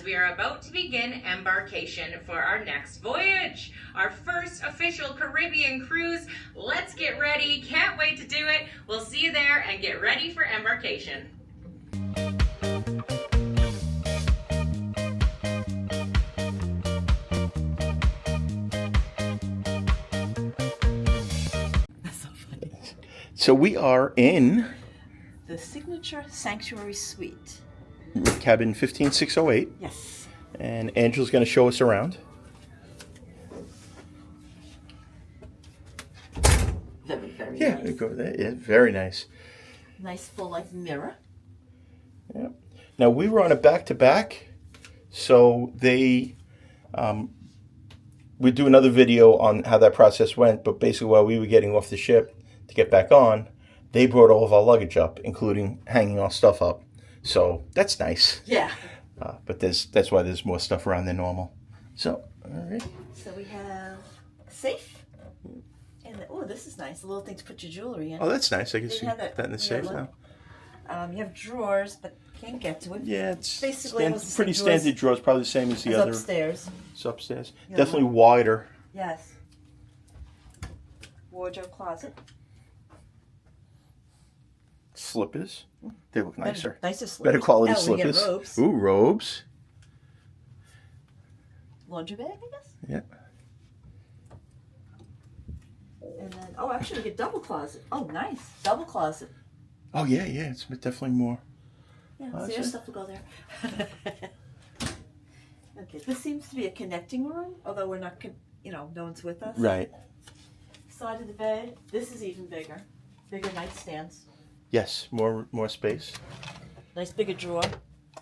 we are about to begin embarkation for our next voyage. Our first official Caribbean cruise. Let's get ready. Can't wait to do it. We'll see you there and get ready for embarkation. So we are in the Signature Sanctuary Suite. cabin 15608. Yes. And Angela's going to show us around. Very yeah, nice. Go there. Yeah, very nice. Nice full-length mirror. Yeah. Now we were on a back-to-back, so they we'd do another video on how that process went, but basically while we were getting off the ship to get back on, they brought all of our luggage up, including hanging our stuff up. So that's nice. Yeah. But that's why there's more stuff around than normal. So, all right. So we have a safe. And this is nice. A little thing to put your jewelry in. Oh, that's nice. I can see that in the safe now. You have drawers, but can't get to it. Yeah, it's basically pretty standard drawers. Probably the same as the other. Upstairs. It's upstairs. Definitely wider. Yes. Wardrobe closet. Slippers. They look nicer. Nicer slippers. Better quality Elegant slippers. robes. Ooh, robes. Laundry bag, I guess. Yeah. And then, actually, we get double closet. Oh, nice. Double closet. Oh, yeah. It's definitely more. Yeah, so your stuff will go there. Okay, this seems to be a connecting room, although we're not, no one's with us. Right. Side of the bed. This is even bigger. Bigger nightstands. Yes, more space. Nice bigger drawer.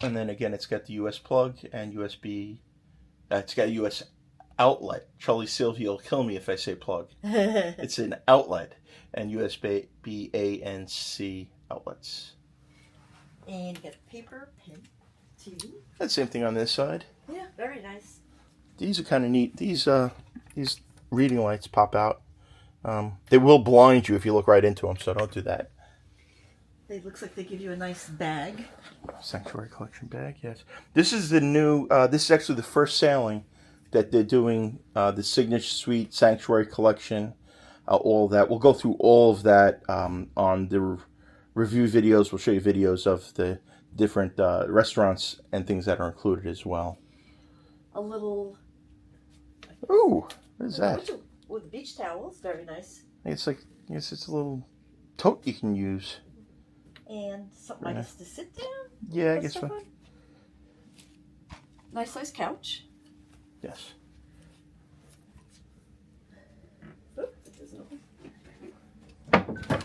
And then again, it's got the US plug and USB. It's got a US outlet. Charlie Sylvia will kill me if I say plug. It's an outlet and USB B, A, and C outlets. And you get a paper, pen, TV. That's the same thing on this side. Yeah, very nice. These are kind of neat. These reading lights pop out. They will blind you if you look right into them, so don't do that. It looks like they give you a nice bag. Sanctuary collection bag, yes. This is the new, this is actually the first sailing that they're doing, the Signature Suite Sanctuary collection, all of that. We'll go through all of that on the review videos. We'll show you videos of the different restaurants and things that are included as well. A little... Ooh, what is that? With beach towels, very nice. It's like, it's a little tote you can use. And something, I guess, to sit down? Yeah, I guess so. Nice size couch. Yes. Oop, it doesn't open.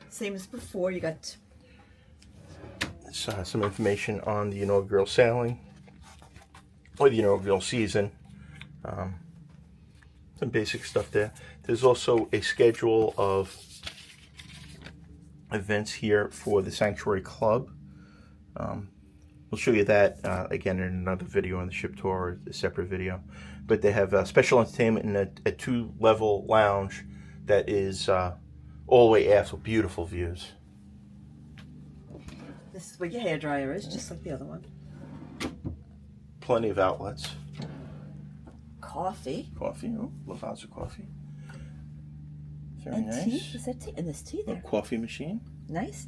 Same as before, you got... Some information on the inaugural sailing, or the inaugural season. Some basic stuff there. There's also a schedule of events here for the Sanctuary Club. We'll show you that again in another video on the ship tour, or a separate video. But they have special entertainment in a 2-level lounge that is all the way aft with beautiful views. This is where your hairdryer is, just like the other one. Plenty of outlets. Coffee. Oh, love house of coffee. Very and nice. Tea? Is that tea? And there's tea there. Coffee machine. Nice.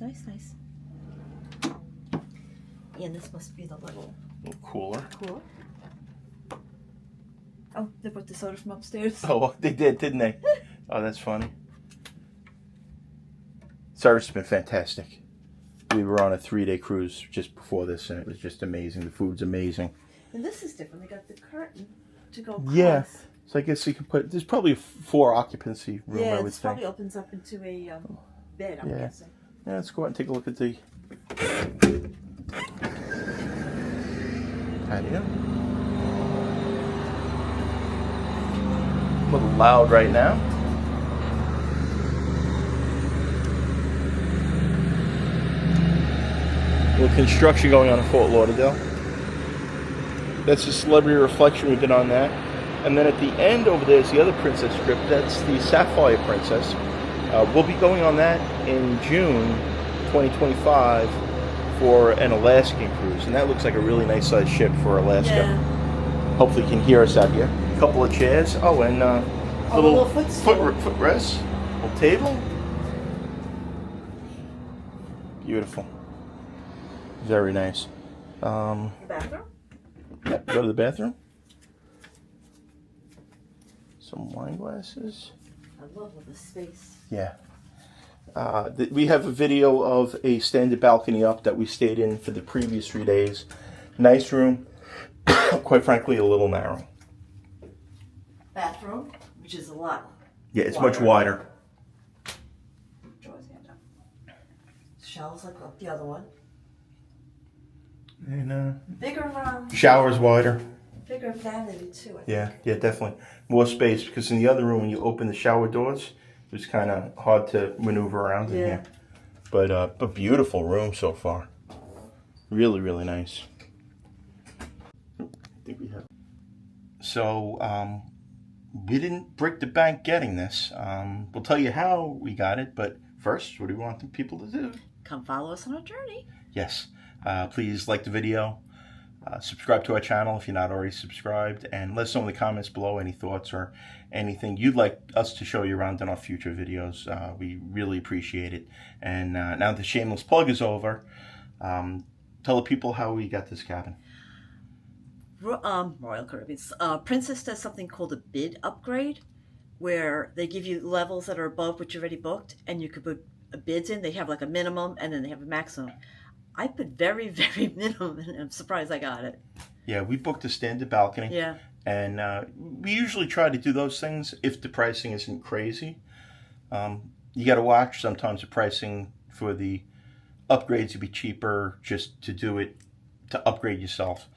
And this must be the little Cooler. Oh, they brought the soda from upstairs. Oh, they did, didn't they? Oh, that's funny. Service has been fantastic. We were on a 3-day cruise just before this, and it was just amazing. The food's amazing. And this is different. They got the curtain to go across. Yeah. So I guess you can put... There's probably a 4 occupancy room, I would this think. probably opens up into a bed, I'm guessing. Yeah, let's go out and take a look at the... patio. A little loud right now. A little construction going on in Fort Lauderdale. That's the celebrity reflection we did on that. And then at the end over there is the other princess strip. That's the Sapphire princess. We'll be going on that in June 2025 for an Alaskan cruise, and that looks like a really nice sized ship for Alaska. Yeah. Hopefully you can hear us out here. A couple of chairs. Oh, and little footstool. footrest. Little table. Beautiful. Very nice. Bathroom? Yep, go to the bathroom. Some wine glasses. I love all the space. Yeah. We have a video of a standard balcony up that we stayed in for the previous 3 days. Nice room. Quite frankly, a little narrow. Bathroom, which is a lot. Yeah, it's much wider. Drawers hand up. Shower's like up the other one. And Bigger shower's wider. bigger vanity too. I think. Yeah, definitely. More space, because in the other room, when you open the shower doors, it was kind of hard to maneuver around in here. But beautiful room so far. Really, really nice. I think we have. So, we didn't break the bank getting this. We'll tell you how we got it, but first, what do we want the people to do? Come follow us on our journey. Yes. Please like the video. Subscribe to our channel if you're not already subscribed, and let us know in the comments below any thoughts or anything you'd like us to show you around in our future videos. We really appreciate it. And now the shameless plug is over, tell the people how we got this cabin. Royal Caribbean. Princess does something called a bid upgrade, where they give you levels that are above what you already booked, and you could put bids in. They have like a minimum, and then they have a maximum. I put very, very minimum, and I'm surprised I got it. Yeah, we booked a standard balcony. Yeah. And we usually try to do those things if the pricing isn't crazy. You got to watch. Sometimes the pricing for the upgrades would be cheaper just to do it, to upgrade yourself.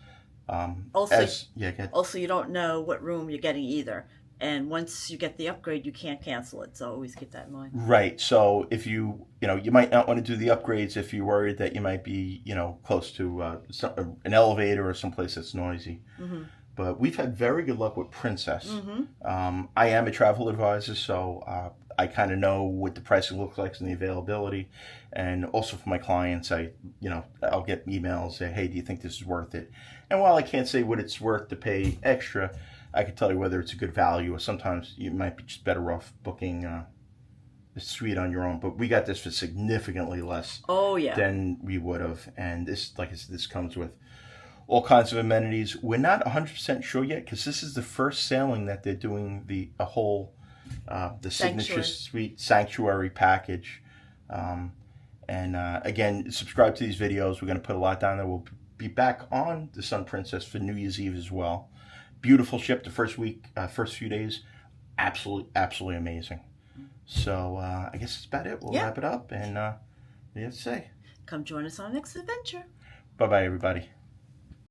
Also, you don't know what room you're getting either. And once you get the upgrade, you can't cancel it. So always keep that in mind. Right. So if you might not want to do the upgrades if you're worried that you might be, close to an elevator or someplace that's noisy. Mm-hmm. But we've had very good luck with Princess. Mm-hmm. I am a travel advisor, so I kind of know what the pricing looks like and the availability. And also for my clients, I'll get emails say, hey, do you think this is worth it? And while I can't say what it's worth to pay extra, I can tell you whether it's a good value, or sometimes you might be just better off booking the suite on your own. But we got this for significantly less than we would have. And this, like I said, this comes with all kinds of amenities. We're not 100% sure yet, because this is the first sailing that they're doing the Signature Suite Sanctuary package. Again, subscribe to these videos. We're going to put a lot down there. We'll be back on the Sun Princess for New Year's Eve as well. Beautiful ship. The first few days, absolutely amazing. So I guess that's about it. We'll wrap it up, and what do you have to say? Come join us on our next adventure. Bye-bye, everybody.